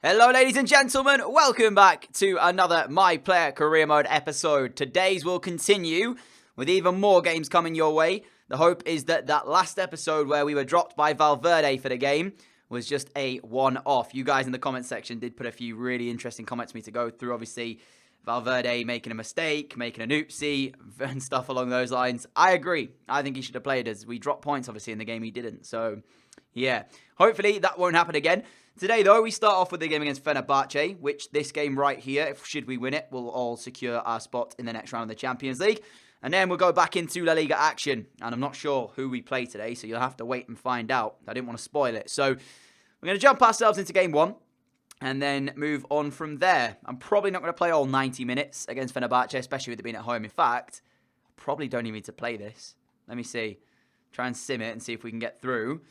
Hello ladies and gentlemen, welcome back to another My Player Career Mode episode. Today's will continue with even more games coming your way. The hope is that last episode where we were dropped by Valverde for the game was just a one-off. You guys in the comment section did put a few really interesting comments for me to go through. Obviously, Valverde making a mistake, making an oopsie, and stuff along those lines. I agree. I think he should have played as we dropped points, obviously, in the game he didn't. So, yeah. Hopefully, that won't happen again. Today, though, we start off with the game against Fenerbahce, which this game right here, should we win it, will all secure our spot in the next round of the Champions League. And then we'll go back into La Liga action. And I'm not sure who we play today, so you'll have to wait and find out. I didn't want to spoil it. So, we're going to jump ourselves into game one and then move on from there. I'm probably not going to play all 90 minutes against Fenerbahce, especially with it being at home. In fact, I probably don't even need to play this. Let me see. Try and sim it and see if we can get through.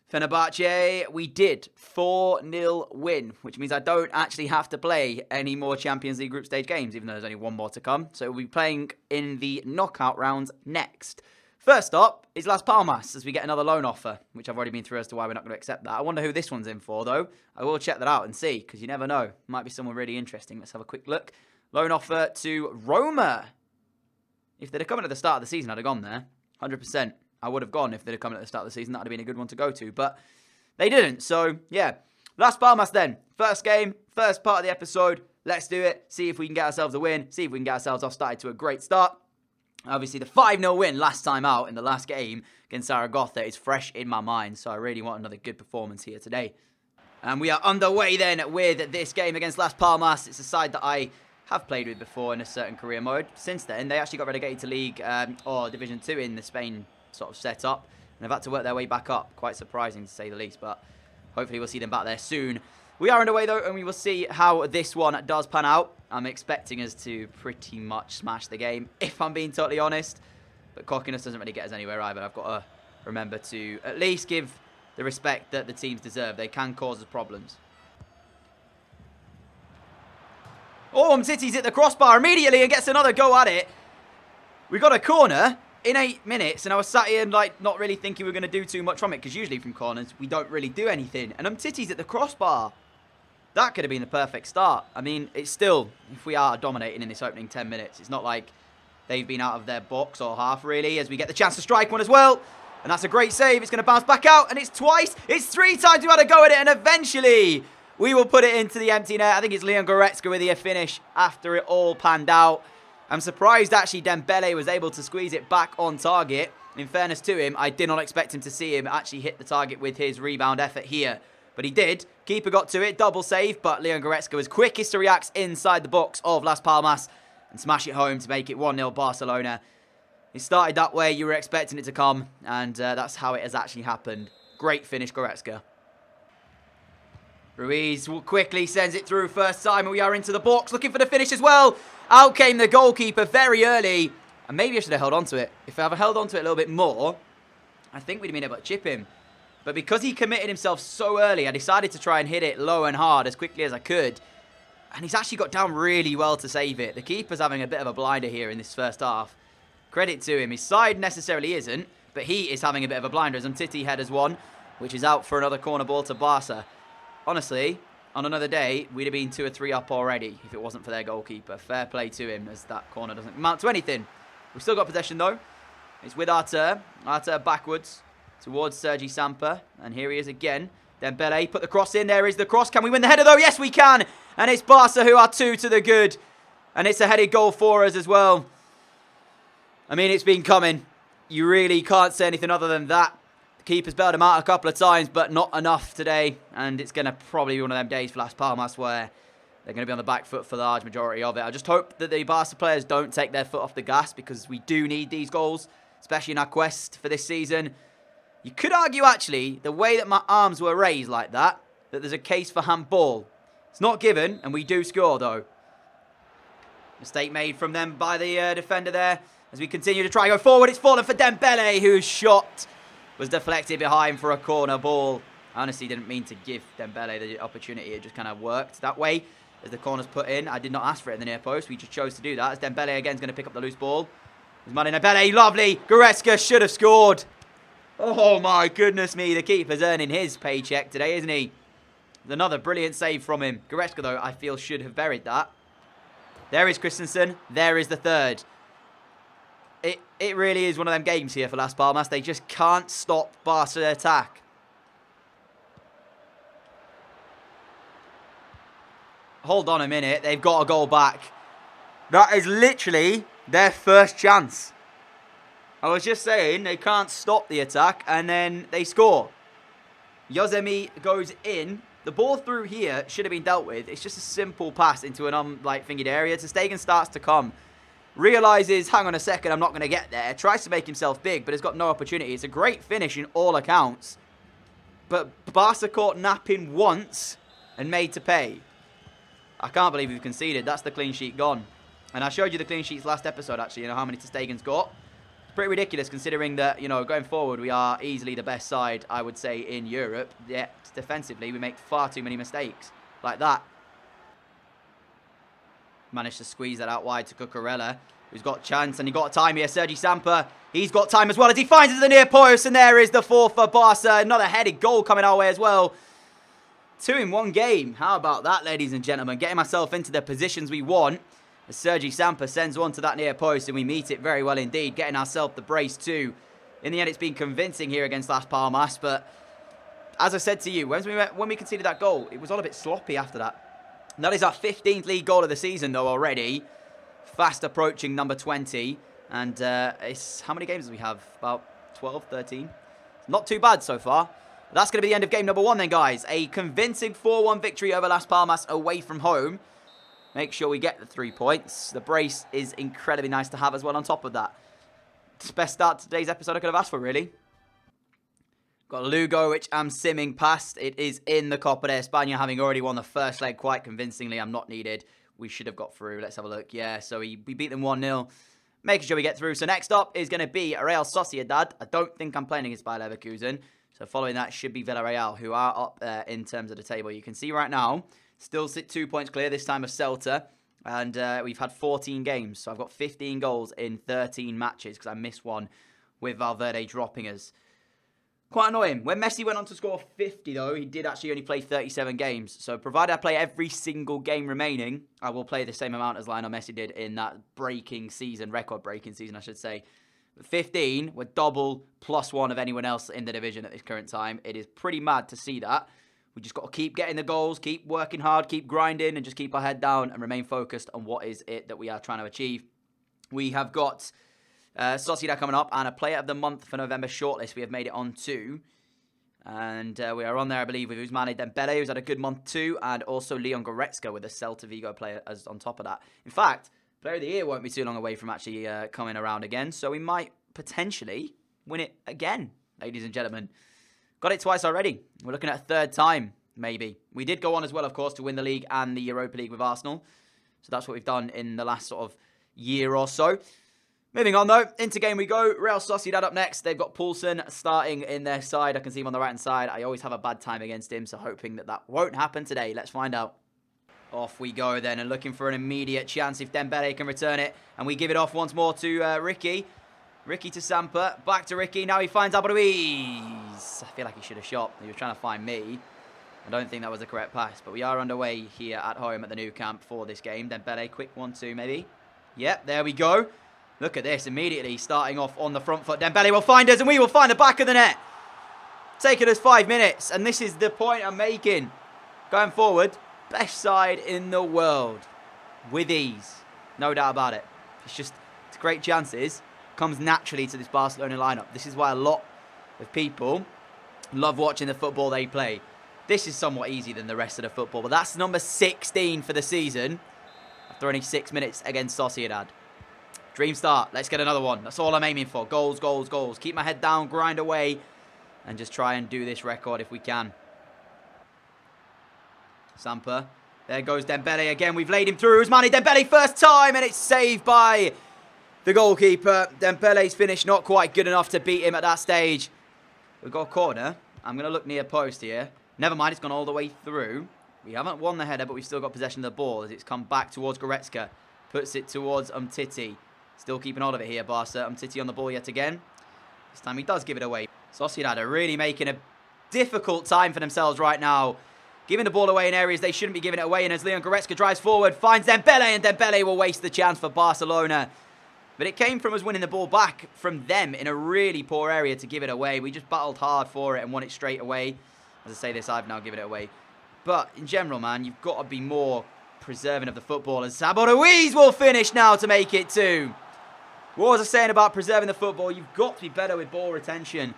Fenerbahce, we did 4-0 win, which means I don't actually have to play any more Champions League group stage games, even though there's only one more to come. So we'll be playing in the knockout rounds next. First up is Las Palmas, as we get another loan offer, which I've already been through as to why we're not going to accept that. I wonder who this one's in for, though. I will check that out and see, because you never know. Might be someone really interesting. Let's have a quick look. Loan offer to Roma. If they'd have come in at the start of the season, I'd have gone there. 100%. I would have gone if they'd have come in at the start of the season. That would have been a good one to go to, but they didn't. So, yeah. Las Palmas then. First game, first part of the episode. Let's do it. See if we can get ourselves a win. See if we can get ourselves off started to a great start. Obviously, the 5-0 win last time out in the last game against Zaragoza is fresh in my mind, so I really want another good performance here today. And we are underway then with this game against Las Palmas. It's a side that I have played with before in a certain career mode. Since then, they actually got relegated to League or Division 2 in the Spain sort of setup, and they've had to work their way back up. Quite surprising to say the least, but hopefully we'll see them back there soon. We are underway though, and we will see how this one does pan out. I'm expecting us to pretty much smash the game, if I'm being totally honest. But cockiness doesn't really get us anywhere either. I've got to remember to at least give the respect that the teams deserve. They can cause us problems. Oh, Umtiti's hit the crossbar immediately and gets another go at it. We got a corner in 8 minutes, and I was sat here like not really thinking we were going to do too much from it, because usually from corners we don't really do anything. And Umtiti's at the crossbar. That could have been the perfect start. I mean, it's still, if we are dominating in this opening 10 minutes, it's not like they've been out of their box or half, really, as we get the chance to strike one as well. And that's a great save. It's going to bounce back out, and it's twice. It's 3 times we've had a go at it, and eventually we will put it into the empty net. I think it's Leon Goretzka with the finish after it all panned out. I'm surprised, actually, Dembele was able to squeeze it back on target. In fairness to him, I did not expect him to see him actually hit the target with his rebound effort here. But he did. Keeper got to it. Double save. But Leon Goretzka was quickest to react inside the box of Las Palmas and smash it home to make it 1-0 Barcelona. It started that way. You were expecting it to come. And that's how it has actually happened. Great finish, Goretzka. Ruiz quickly sends it through first time. And we are into the box. Looking for the finish as well. Out came the goalkeeper very early. And maybe I should have held on to it. If I had held on to it a little bit more, I think we'd have been able to chip him. But because he committed himself so early, I decided to try and hit it low and hard as quickly as I could. And he's actually got down really well to save it. The keeper's having a bit of a blinder here in this first half. Credit to him. His side necessarily isn't, but he is having a bit of a blinder as Umtiti headers one, which is out for another corner ball to Barca. Honestly, on another day, we'd have been 2 or 3 up already if it wasn't for their goalkeeper. Fair play to him, as that corner doesn't amount to anything. We've still got possession, though. It's with Artur. Artur backwards towards Sergi Samper. And here he is again. Dembele put the cross in. There is the cross. Can we win the header, though? Yes, we can. And it's Barca who are 2 to the good. And it's a headed goal for us as well. I mean, it's been coming. You really can't say anything other than that. Keeper's bailed him out a couple of times, but not enough today. And it's going to probably be one of them days for Las Palmas where they're going to be on the back foot for the large majority of it. I just hope that the Barca players don't take their foot off the gas, because we do need these goals, especially in our quest for this season. You could argue, actually, the way that my arms were raised like that there's a case for handball. It's not given, and we do score, though. Mistake made from them by the defender there. As we continue to try and go forward, it's fallen for Dembele, whose shot was deflected behind for a corner ball. I honestly didn't mean to give Dembele the opportunity. It just kind of worked that way as the corner's put in. I did not ask for it in the near post. We just chose to do that. As Dembele again is going to pick up the loose ball. There's Martin Dembele. Lovely. Goretzka should have scored. Oh my goodness me. The keeper's earning his paycheck today, isn't he? Another brilliant save from him. Goretzka, though, I feel should have buried that. There is Christensen. There is the third. It really is one of them games here for Las Palmas. They just can't stop Barca attack. Hold on a minute. They've got a goal back. That is literally their first chance. I was just saying they can't stop the attack, and then they score. Yozemi goes in. The ball through here should have been dealt with. It's just a simple pass into an fingered area. Ter Stegen starts to come. Realises, hang on a second, I'm not going to get there. Tries to make himself big, but has got no opportunity. It's a great finish in all accounts. But Barca caught napping once and made to pay. I can't believe we've conceded. That's the clean sheet gone. And I showed you the clean sheets last episode, actually. You know how many Ter Stegen's got. It's pretty ridiculous considering that, you know, going forward, we are easily the best side, I would say, in Europe. Yet, defensively, we make far too many mistakes. Like that. Managed to squeeze that out wide to Cucurella, who's got chance, and he got time here. Sergi Samper, he's got time as well as he finds it to the near post, and there is the fourth for Barca. Another headed goal coming our way as well. 2 in 1 game. How about that, ladies and gentlemen? Getting myself into the positions we want. As Sergi Samper sends one to that near post, and we meet it very well indeed, getting ourselves the brace too. In the end, it's been convincing here against Las Palmas, but as I said to you, when we conceded that goal, it was all a bit sloppy after that. And that is our 15th league goal of the season, though, already. Fast approaching number 20. And it's how many games do we have? About 12, 13? Not too bad so far. But that's going to be the end of game number 1 then, guys. A convincing 4-1 victory over Las Palmas away from home. Make sure we get the 3 points. The brace is incredibly nice to have as well on top of that. It's the best start to today's episode I could have asked for, really. Got Lugo, which I'm simming past. It is in the Copa de España, having already won the first leg quite convincingly. I'm not needed. We should have got through. Let's have a look. Yeah, so we beat them 1-0. Making sure we get through. So next up is going to be Real Sociedad. I don't think I'm playing against Bayer Leverkusen. So following that should be Villarreal, who are up there in terms of the table. You can see right now, still sit 2 points clear, this time of Celta. And we've had 14 games. So I've got 15 goals in 13 matches because I missed one with Valverde dropping us. Quite annoying. When Messi went on to score 50, though, he did actually only play 37 games. So, provided I play every single game remaining, I will play the same amount as Lionel Messi did in that record-breaking season, I should say. 15, we're double +1 of anyone else in the division at this current time. It is pretty mad to see that. We just got to keep getting the goals, keep working hard, keep grinding, and just keep our head down and remain focused on what is it that we are trying to achieve. We have got Sociedad coming up, and a Player of the Month for November shortlist we have made it on to. And we are on there, I believe, with Ousmane Dembele, who's had a good month too, and also Leon Goretzka with a Celta Vigo player as on top of that. In fact, Player of the Year won't be too long away from actually coming around again, so we might potentially win it again, ladies and gentlemen. Got it twice already. We're looking at a third time, maybe. We did go on as well, of course, to win the league and the Europa League with Arsenal. So that's what we've done in the last sort of year or so. Moving on, though, into game we go. Real Sociedad up next. They've got Poulsen starting in their side. I can see him on the right-hand side. I always have a bad time against him, so hoping that won't happen today. Let's find out. Off we go, then, and looking for an immediate chance if Dembele can return it. And we give it off once more to Ricky. Ricky to Samper. Back to Ricky. Now he finds Abruiz. I feel like he should have shot. He was trying to find me. I don't think that was the correct pass, but we are underway here at home at the new camp for this game. Dembele, quick 1-2 maybe. Yep, there we go. Look at this, immediately starting off on the front foot. Dembele will find us, and we will find the back of the net. Taking us 5 minutes, and this is the point I'm making. Going forward, best side in the world. With ease. No doubt about it. It's great chances. Comes naturally to this Barcelona lineup. This is why a lot of people love watching the football they play. This is somewhat easier than the rest of the football, but that's number 16 for the season. After only 6 minutes against Sociedad. Dream start. Let's get another one. That's all I'm aiming for. Goals, goals, goals. Keep my head down, grind away, and just try and do this record if we can. Samper. There goes Dembele again. We've laid him through. Ousmane Dembele first time, and it's saved by the goalkeeper. Dembele's finish not quite good enough to beat him at that stage. We've got a corner. I'm going to look near post here. Never mind, it's gone all the way through. We haven't won the header, but we've still got possession of the ball as it's come back towards Goretzka. Puts it towards Umtiti. Still keeping hold of it here, Barca. Umtiti on the ball yet again. This time he does give it away. Sociedad are really making a difficult time for themselves right now giving the ball away in areas they shouldn't be giving it away. And as Leon Goretzka drives forward, finds Dembele, and Dembele will waste the chance for Barcelona. But it came from us winning the ball back from them in a really poor area to give it away. We just battled hard for it and won it straight away. As I say this, I've now given it away. But in general, man, you've got to be more preserving of the football. And Sabo Ruiz will finish now to make it 2. What was I saying about preserving the football? You've got to be better with ball retention.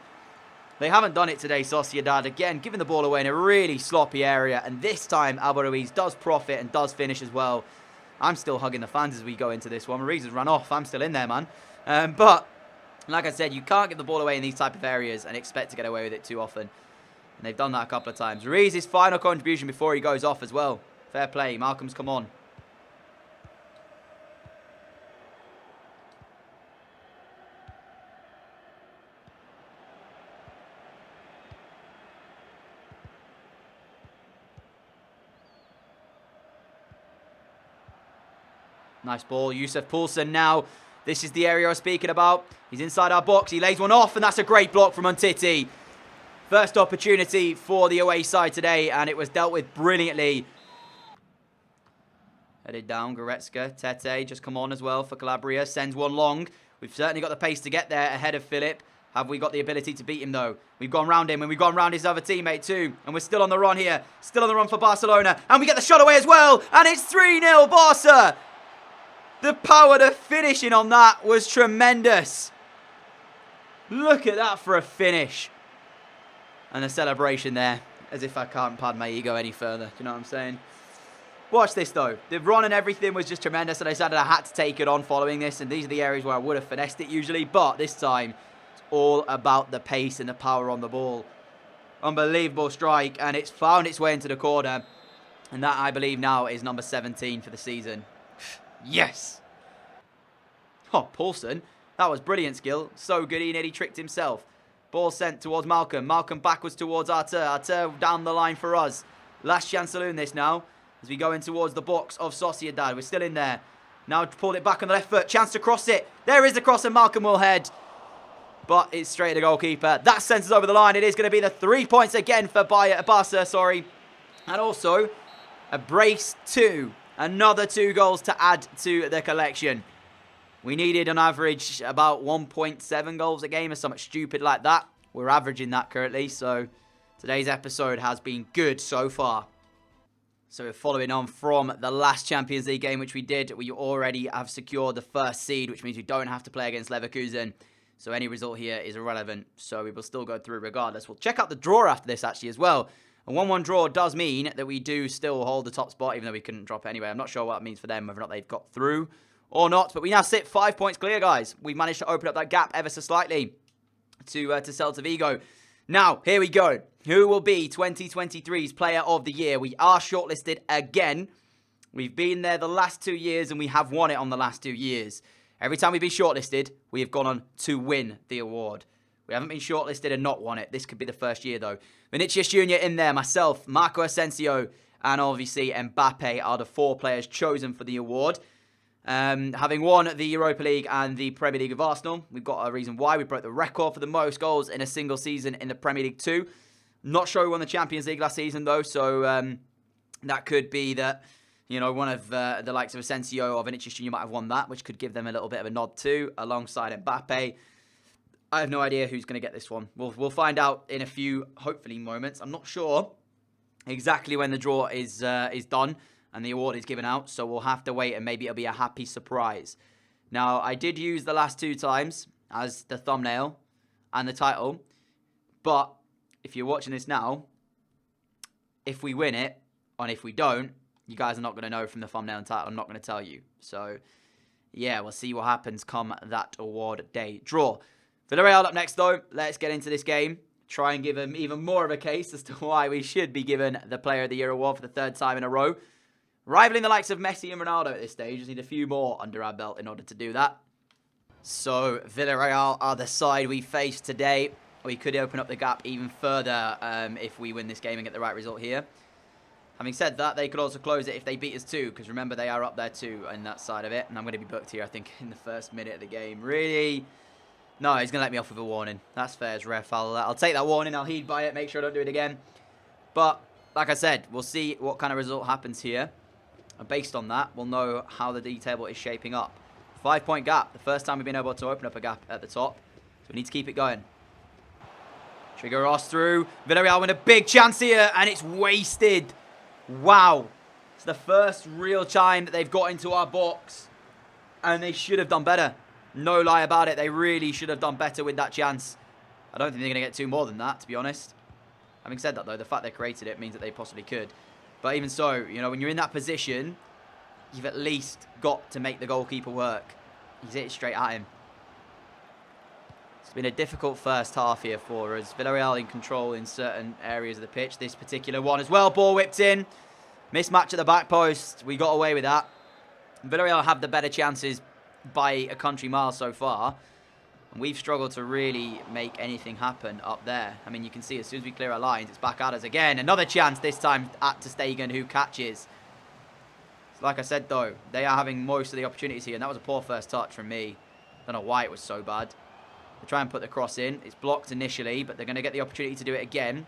They haven't done it today, Sociedad. Again, giving the ball away in a really sloppy area. And this time, Alba Ruiz does profit and does finish as well. I'm still hugging the fans as we go into this one. Ruiz has run off. I'm still in there, man. But, like I said, you can't give the ball away in these type of areas and expect to get away with it too often. And they've done that a couple of times. Ruiz's final contribution before he goes off as well. Fair play. Malcolm's come on. Nice ball. Yusuf Poulsen now. This is the area I was speaking about. He's inside our box. He lays one off, and that's a great block from Untiti. First opportunity for the away side today, and it was dealt with brilliantly. Headed down, Goretzka. Tete just come on as well for Calabria. Sends one long. We've certainly got the pace to get there ahead of Philip. Have we got the ability to beat him, though? We've gone round him, and we've gone round his other teammate, too. And we're still on the run here. Still on the run for Barcelona. And we get the shot away as well. And it's 3-0 Barca. The power to finishing on that was tremendous. Look at that for a finish. And a celebration there. As if I can't pad my ego any further. Do you know what I'm saying? Watch this, though. The run and everything was just tremendous. And I decided I had to take it on following this. And these are the areas where I would have finessed it usually. But this time, it's all about the pace and the power on the ball. Unbelievable strike. And it's found its way into the corner. And that, I believe, now is number 17 for the season. Yes! Oh, Poulsen. That was brilliant skill. So good, he nearly tricked himself. Ball sent towards Malcolm. Malcolm backwards towards Artur. Artur down the line for us. Last chance saloon this now. As we go in towards the box of Sociedad. We're still in there. Now pulled it back on the left foot. Chance to cross it. There is the cross and Malcolm will head. But it's straight to the goalkeeper. That sends us over the line. It is going to be the 3 points again for Barca. And also a brace 2. Another 2 goals to add to the collection. We needed on average about 1.7 goals a game or something stupid like that. We're averaging that currently, so today's episode has been good so far. So we're following on from the last Champions League game which we did. We already have secured the first seed, which means we don't have to play against Leverkusen. So any result here is irrelevant, so we will still go through regardless. We'll check out the draw after this actually as well. A 1-1 draw does mean that we do still hold the top spot, even though we couldn't drop it anyway. I'm not sure what that means for them, whether or not they've got through or not. But we now sit 5 points clear, guys. We've managed to open up that gap ever so slightly to Celta Vigo. Now, here we go. Who will be 2023's Player of the Year? We are shortlisted again. We've been there the last 2 years, and we have won it on the last 2 years. Every time we've been shortlisted, we have gone on to win the award. We haven't been shortlisted and not won it. This could be the first year, though. Vinicius Jr. in there, myself, Marco Asensio, and obviously Mbappe are the 4 players chosen for the award. Having won the Europa League and the Premier League of Arsenal, we've got a reason why. We broke the record for the most goals in a single season in the Premier League too. Not sure we won the Champions League last season, though, so that could be that, you know, one of the likes of Asensio or Vinicius Jr. might have won that, which could give them a little bit of a nod too, alongside Mbappe. I have no idea who's going to get this one. We'll find out in a few, hopefully, moments. I'm not sure exactly when the draw is done and the award is given out, so we'll have to wait and maybe it'll be a happy surprise. Now, I did use the last 2 times as the thumbnail and the title, but if you're watching this now, if we win it, and if we don't, you guys are not going to know from the thumbnail and title. I'm not going to tell you. So, yeah, we'll see what happens come that award day draw. Villarreal up next, though. Let's get into this game. Try and give them even more of a case as to why we should be given the Player of the Year award for the 3rd time in a row. Rivaling the likes of Messi and Ronaldo at this stage. Just need a few more under our belt in order to do that. So, Villarreal are the side we face today. We could open up the gap even further if we win this game and get the right result here. Having said that, they could also close it if they beat us too, because remember, they are up there too on that side of it. And I'm going to be booked here, I think, in the first minute of the game. Really? No, he's going to let me off with a warning. That's fair as ref. I'll take that warning. I'll heed by it. Make sure I don't do it again. But, like I said, we'll see what kind of result happens here. And based on that, we'll know how the league table is shaping up. 5-point gap. The first time we've been able to open up a gap at the top. So we need to keep it going. Trigger Ross through. Villarreal win a big chance here, and it's wasted. Wow. It's the first real time that they've got into our box. And they should have done better. No lie about it. They really should have done better with that chance. I don't think they're going to get 2 more than that, to be honest. Having said that, though, the fact they created it means that they possibly could. But even so, you know, when you're in that position, you've at least got to make the goalkeeper work. He's hit it straight at him. It's been a difficult first half here for us. Villarreal in control in certain areas of the pitch. This particular one as well. Ball whipped in. Mismatch at the back post. We got away with that. Villarreal have the better chances by a country mile so far. And we've struggled to really make anything happen up there. I mean, you can see as soon as we clear our lines, it's back at us again. Another chance, this time at ter Stegen, who catches. So like I said, though, they are having most of the opportunities here. And that was a poor first touch from me. Don't know why it was so bad. They try and put the cross in. It's blocked initially, but they're going to get the opportunity to do it again.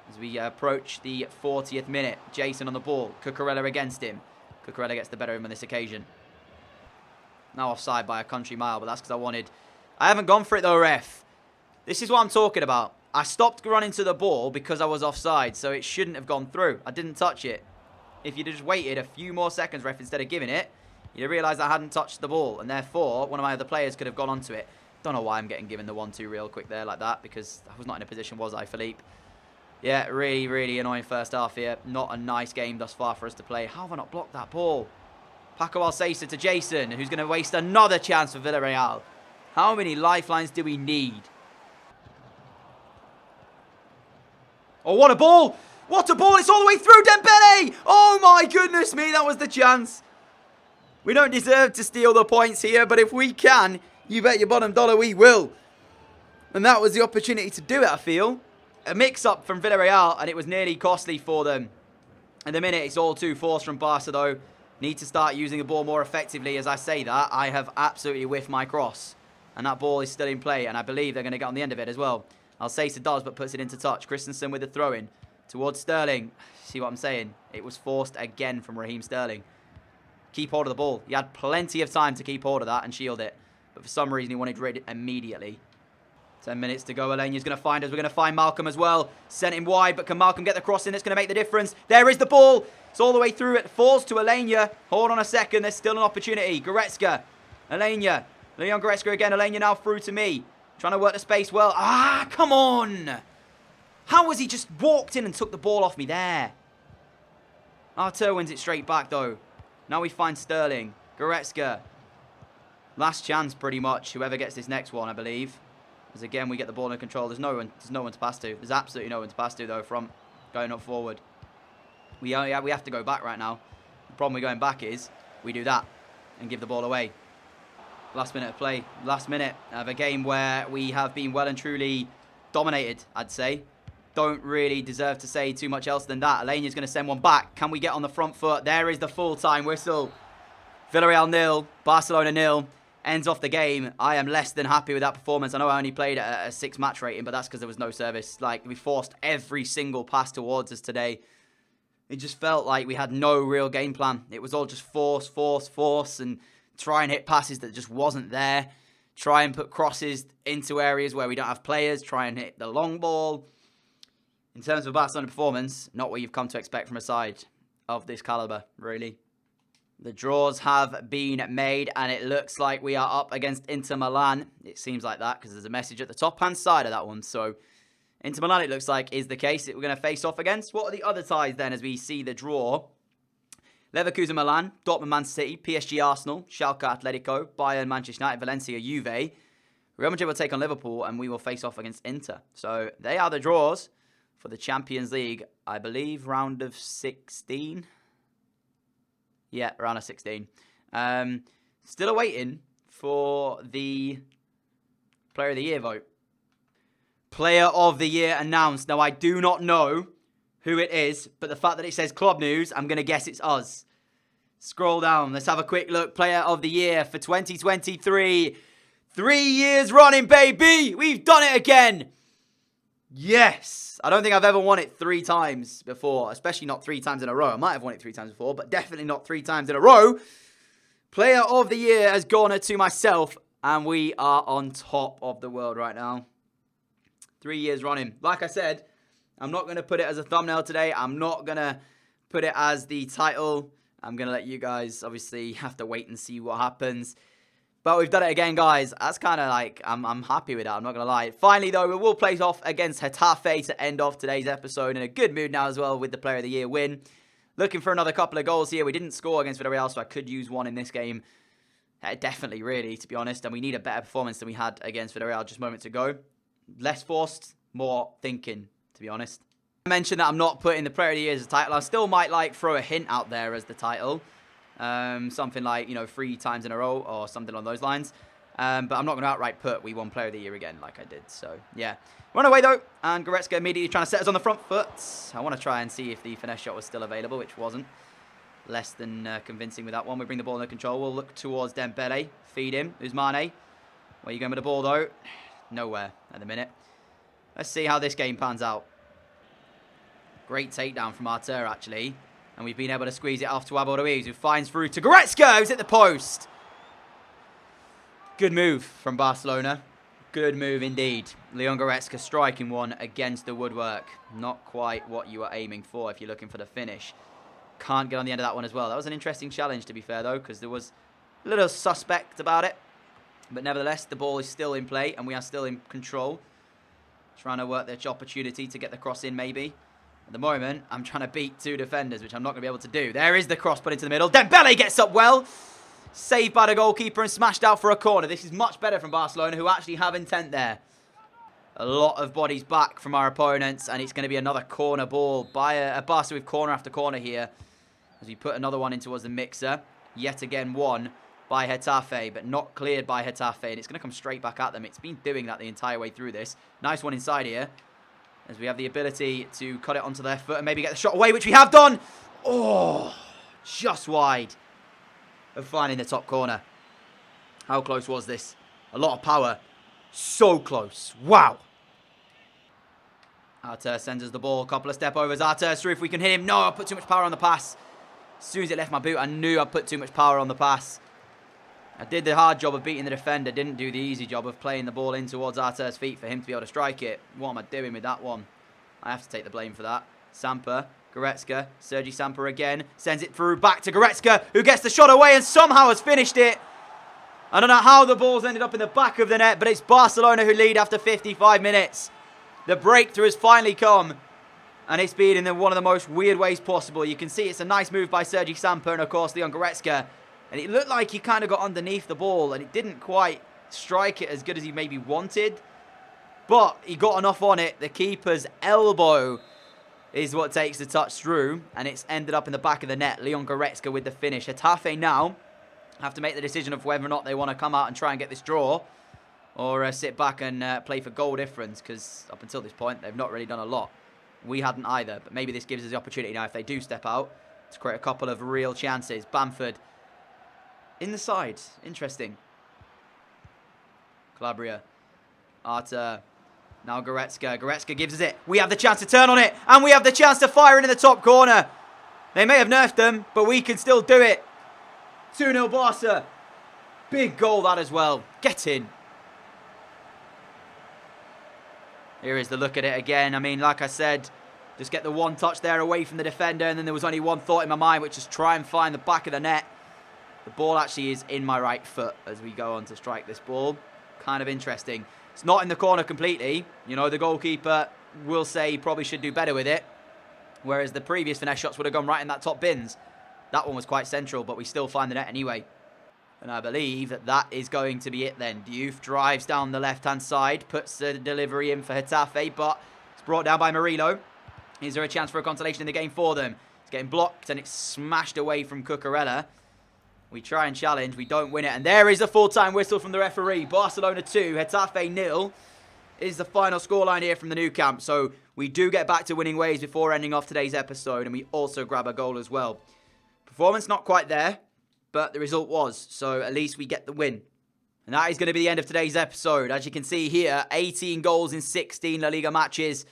As we approach the 40th minute. Jason on the ball. Cucurella against him. Cucurella gets the better of him on this occasion. Now offside by a country mile, but that's because I wanted... I haven't gone for it though, ref. This is what I'm talking about. I stopped running to the ball because I was offside, so it shouldn't have gone through. I didn't touch it. If you'd just waited a few more seconds, ref, instead of giving it, you'd have realised I hadn't touched the ball, and therefore, one of my other players could have gone onto it. Don't know why I'm getting given the 1-2 real quick there like that, because I was not in a position, was I, Philippe? Yeah, really, really annoying first half here. Not a nice game thus far for us to play. How have I not blocked that ball? Paco Alcesa to Jason, who's going to waste another chance for Villarreal. How many lifelines do we need? Oh, what a ball! What a ball! It's all the way through Dembele! Oh my goodness me, that was the chance. We don't deserve to steal the points here, but if we can, you bet your bottom dollar we will. And that was the opportunity to do it, I feel. A mix-up from Villarreal, and it was nearly costly for them. In the minute, it's all too forced from Barca, though. Need to start using the ball more effectively. As I say that, I have absolutely whiffed my cross. And that ball is still in play, and I believe they're going to get on the end of it as well. Alcesa does, but puts it into touch. Christensen with the throw-in towards Sterling. See what I'm saying? It was forced again from Raheem Sterling. Keep hold of the ball. He had plenty of time to keep hold of that and shield it. But for some reason, he wanted rid immediately. 10 minutes to go. Alenya's going to find us. We're going to find Malcolm as well. Sent him wide, but can Malcolm get the cross in? That's going to make the difference. There is the ball. It's all the way through. It falls to Alenya. Hold on a second. There's still an opportunity. Goretzka. Alenya. Leon Goretzka again. Alenya now through to me. Trying to work the space well. Ah, come on. How was he just walked in and took the ball off me there? Artur wins it straight back, though. Now we find Sterling. Goretzka. Last chance, pretty much. Whoever gets this next one, I believe. As again, we get the ball in control. There's no one to pass to. There's absolutely no one to pass to, though, from going up forward. We have to go back right now. The problem with going back is we do that and give the ball away. Last minute of play. Last minute of a game where we have been well and truly dominated, I'd say. Don't really deserve to say too much else than that. Alenya's going to send one back. Can we get on the front foot? There is the full-time whistle. Villarreal 0, Barcelona 0. Ends off the game. I am less than happy with that performance. I know I only played at a 6 match rating, but that's because there was no service. Like, we forced every single pass towards us today. It just felt like we had no real game plan. It was all just force, force, force, and try and hit passes that just wasn't there. Try and put crosses into areas where we don't have players. Try and hit the long ball. In terms of Barcelona performance, not what you've come to expect from a side of this caliber, really. The draws have been made, and it looks like we are up against Inter Milan. It seems like that, because there's a message at the top-hand side of that one. So, Inter Milan, it looks like, is the case that we're going to face off against. What are the other ties, then, as we see the draw? Leverkusen Milan, Dortmund Man City, PSG Arsenal, Schalke Atletico, Bayern Manchester United, Valencia Juve. Real Madrid will take on Liverpool, and we will face off against Inter. So, they are the draws for the Champions League, I believe, round of 16. Yeah, round of 16. Still awaiting for the Player of the Year vote. Player of the Year announced. Now, I do not know who it is, but the fact that it says Club News, I'm going to guess it's us. Scroll down. Let's have a quick look. Player of the Year for 2023. 3 years running, baby. We've done it again. Yes! I don't think I've ever won it 3 times before, especially not 3 times in a row. I might have won it 3 times before, but definitely not 3 times in a row. Player of the year has gone to myself, and we are on top of the world right now. 3 years running. Like I said, I'm not going to put it as a thumbnail today. I'm not going to put it as the title. I'm going to let you guys obviously have to wait and see what happens. But we've done it again, guys. That's kind of like, I'm happy with that. I'm not going to lie. Finally, though, we will place off against Getafe to end off today's episode. In a good mood now as well with the Player of the Year win. Looking for another couple of goals here. We didn't score against Villarreal, so I could use one in this game. Definitely, really, to be honest. And we need a better performance than we had against Villarreal just moments ago. Less forced, more thinking, to be honest. I mentioned that I'm not putting the Player of the Year as a title. I still might like throw a hint out there as the title. Something like, 3 times in a row or something along those lines. But I'm not going to outright put we won Player of the Year again like I did. So, yeah. Run away, though. And Goretzka immediately trying to set us on the front foot. I want to try and see if the finesse shot was still available, which wasn't. Less than convincing with that one. We bring the ball under control. We'll look towards Dembele. Feed him. Usmane. Where are you going with the ball, though? Nowhere at the minute. Let's see how this game pans out. Great takedown from Arter, actually. And we've been able to squeeze it off to Abel Ruiz, who finds through to Goretzka, who's at the post. Good move from Barcelona. Good move indeed. Leon Goretzka striking one against the woodwork. Not quite what you were aiming for if you're looking for the finish. Can't get on the end of that one as well. That was an interesting challenge, to be fair, though, because there was a little suspect about it. But nevertheless, the ball is still in play, and we are still in control. Trying to work the opportunity to get the cross in, maybe. At the moment, I'm trying to beat 2 defenders, which I'm not going to be able to do. There is the cross put into the middle. Dembele gets up well. Saved by the goalkeeper and smashed out for a corner. This is much better from Barcelona, who actually have intent there. A lot of bodies back from our opponents, and it's going to be another corner ball by a Barca with corner after corner here. As we put another one in towards the mixer. Yet again, one by Getafe, but not cleared by Getafe, and it's going to come straight back at them. It's been doing that the entire way through this. Nice one inside here. As we have the ability to cut it onto their foot and maybe get the shot away, which we have done. Oh, just wide of finding the top corner. How close was this? A lot of power. So close. Wow. Arter sends us the ball. Couple of step overs. Arter through if we can hit him. No, I put too much power on the pass. As soon as it left my boot, I knew I put too much power on the pass. I did the hard job of beating the defender, didn't do the easy job of playing the ball in towards Arter's feet for him to be able to strike it. What am I doing with that one? I have to take the blame for that. Samper, Goretzka, Sergi Samper again, sends it through back to Goretzka, who gets the shot away and somehow has finished it. I don't know how the ball's ended up in the back of the net, but it's Barcelona who lead after 55 minutes. The breakthrough has finally come, and it's been in one of the most weird ways possible. You can see it's a nice move by Sergi Samper and, of course, Leon Goretzka. And it looked like he kind of got underneath the ball and it didn't quite strike it as good as he maybe wanted. But he got enough on it. The keeper's elbow is what takes the touch through. And it's ended up in the back of the net. Leon Goretzka with the finish. Getafe now have to make the decision of whether or not they want to come out and try and get this draw. Or sit back and play for goal difference. Because up until this point, they've not really done a lot. We hadn't either. But maybe this gives us the opportunity now if they do step out to create a couple of real chances. Bamford in the side. Interesting. Calabria. Arter. Now Goretzka. Goretzka gives us it. We have the chance to turn on it. And we have the chance to fire in the top corner. They may have nerfed them, but we can still do it. 2-0 Barca. Big goal that as well. Get in. Here is the look at it again. I mean, like I said, just get the one touch there away from the defender. And then there was only one thought in my mind, which is try and find the back of the net. The ball actually is in my right foot as we go on to strike this ball. Kind of interesting. It's not in the corner completely. You know, the goalkeeper will say he probably should do better with it. Whereas the previous finesse shots would have gone right in that top bins. That one was quite central, but we still find the net anyway. And I believe that that is going to be it then. Diouf drives down the left-hand side, puts the delivery in for Getafe, but it's brought down by Murillo. Is there a chance for a consolation in the game for them? It's getting blocked and it's smashed away from Cucurella. We try and challenge. We don't win it. And there is a full-time whistle from the referee. Barcelona 2, Getafe 0 is the final scoreline here from the new camp. So we do get back to winning ways before ending off today's episode. And we also grab a goal as well. Performance not quite there, but the result was. So at least we get the win. And that is going to be the end of today's episode. As you can see here, 18 goals in 16 La Liga matches.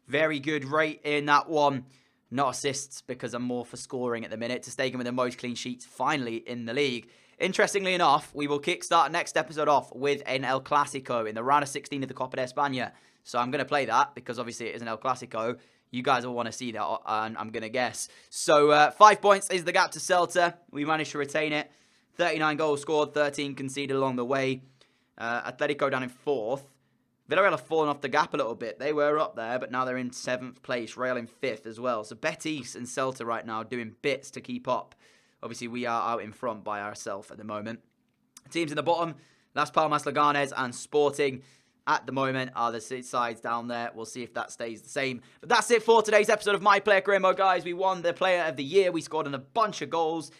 Very good rate in that one. Not assists because I'm more for scoring at the minute. Ter Stegen with the most clean sheets finally in the league. Interestingly enough, we will kickstart next episode off with an El Clasico in the round of 16 of the Copa de España. So I'm going to play that because obviously it is an El Clasico. You guys will want to see that, and I'm going to guess. So 5 points is the gap to Celta. We managed to retain it. 39 goals scored, 13 conceded along the way. Atletico down in 4th. Villarreal have fallen off the gap a little bit. They were up there, but now they're in 7th place. Real in 5th as well. So Betis and Celta right now doing bits to keep up. Obviously, we are out in front by ourselves at the moment. Teams in the bottom, Las Palmas, Leganes, and Sporting at the moment are the sides down there. We'll see if that stays the same. But that's it for today's episode of My Player Career Mode, guys. We won the Player of the Year. We scored on a bunch of goals.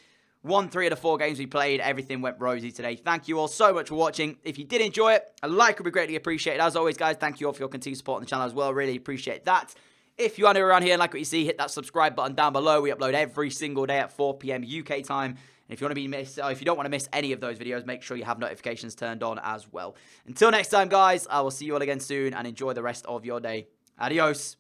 Won 3 of the 4 games we played. Everything went rosy today. Thank you all so much for watching. If you did enjoy it, a like would be greatly appreciated. As always, guys, thank you all for your continued support on the channel as well. Really appreciate that. If you are new around here and like what you see, hit that subscribe button down below. We upload every single day at 4 p.m. UK time. And if you don't want to miss any of those videos, make sure you have notifications turned on as well. Until next time, guys, I will see you all again soon and enjoy the rest of your day. Adios.